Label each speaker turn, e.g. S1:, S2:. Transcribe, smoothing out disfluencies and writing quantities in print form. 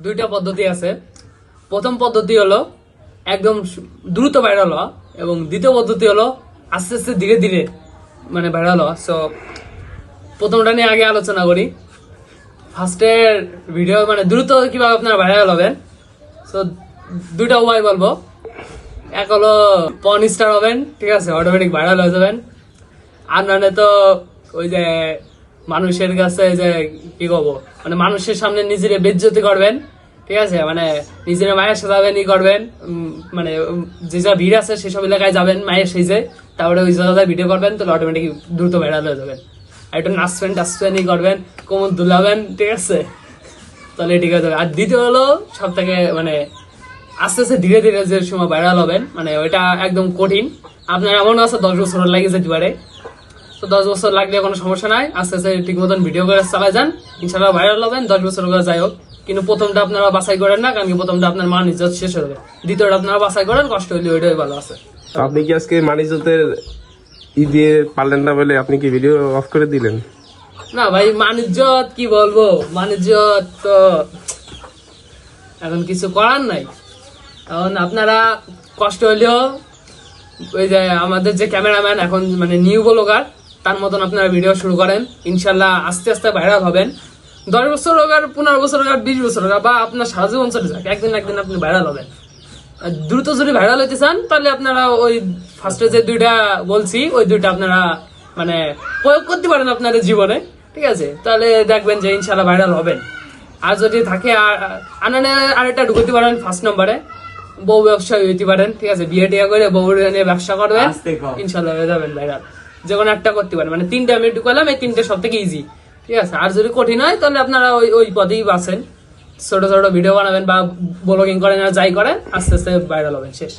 S1: দুইটা পদ্ধতি আছে। প্রথম পদ্ধতি হলো একদম দ্রুত ভাইরাল হওয়া এবং দ্বিতীয় পদ্ধতি হলো আস্তে আস্তে ধীরে ধীরে মানে ভাইরাল হওয়া। সো প্রথমটা নিয়ে আগে আলোচনা করি। ফার্স্টের ভিডিও মানে দ্রুত কিভাবে আপনারা ভাইরাল হবেন। সো দুইটা উপায় বলবো। এক হলো পর্ন স্টার হবেন, ঠিক আছে, অটোমেটিক ভাইরাল হয়ে যাবেন। আর নাহলে তো ওই যে মানুষের কাছে যে কি করবো মানে মানুষের সামনে নিজের বেজ্জতি করবেন, ঠিক আছে, মানে নিজের মায়ের সাজাবেন করবেন, মানে যে যা ভিড় আছে সেসব এলাকায় যাবেন মায়ের সেজে, তারপরে ওই জায়গায় ভিডিও করবেন, তাহলে অটোমেটিক দ্রুত ভাইরাল হয়ে যাবেন। আর একটু নাচবেন টাচবেন করবেন, কোমর দুলাবেন, ঠিক আছে, তাহলে ঠিক হয়ে যাবে। আর দ্বিতীয় হলো সব থেকে মানে আস্তে আস্তে ধীরে ধীরে যে সময় ভাইরাল হবেন, মানে ওইটা একদম কঠিন। আপনার এমন আছে 10 বছর লাগে যেতে পারে, তো 10 বছর লাগলে কোনো সমস্যা নাই। আস্তে আস্তে ঠিক মতন ভিডিও করে চালাই যান, ইনশাল্লাহ ভাইরাল হবেন। 10 বছর করে যাই হোক, কিন্তু প্রথমটা আপনারা বাছাই করেন না, কারণ কি প্রথমটা আপনার মান ইজ্জত শেষ হবে। দ্বিতীয়টা আপনারা বাছাই করেন, কষ্ট হইলে ওইটাই ভালো আছে।
S2: আপনি কি আজকে মান ইজ্জতের দিয়ে পারলেন না বলে আপনি কি ভিডিও অফ করে দিলেন?
S1: না ভাই, মান ইজ্জত কি বলবো, মান ইজ্জত তো এখন কিছু করার নাই। এখন আপনারা কষ্ট হইলেও ওই যে আমাদের যে ক্যামেরাম্যান এখন মানে নিউ ব্লগার, তার মতন আপনারা ভিডিও শুরু করেন, ইনশাল্লাহ আস্তে আস্তে ভাইরাল হবেন। 10 বছর হোক আর 15 বছর হোক আর 20 বছর হোক, বা আপনার সারা জীবন চলে যাক, একদিন একদিন আপনি ভাইরাল হবেন। দ্রুত যদি ভাইরাল হইতে চান তাহলে আপনারা ওই ফার্স্টে যে দুইটা বলছি ওই দুইটা আপনারা মানে প্রয়োগ করতে পারেন আপনাদের জীবনে, ঠিক আছে, তাহলে দেখবেন যে ইনশাল্লাহ ভাইরাল হবেন। আর যদি থাকে আরেকটা ঢুকতে পারেন ফার্স্ট নম্বরে, বউ ব্যবসায়ী হইতে পারেন, ঠিক আছে, বিয়ে টিয়া করে বউ নিয়ে ব্যবসা করবেন, ইনশাল্লাহ হয়ে যাবেন ভাইরাল। যে কোনো একটা করতে পারেন, মানে 3টা আমি ঢুকালাম, এই 3টে সব থেকে ইজি, ঠিক আছে। আর যদি কঠিন হয় তাহলে আপনারা ওই পদেই বাঁচেন, ছোট ছোট ভিডিও বানাবেন বা ব্লগিং করেন আর যাই করেন, আস্তে আস্তে ভাইরাল হবেন, শেষ।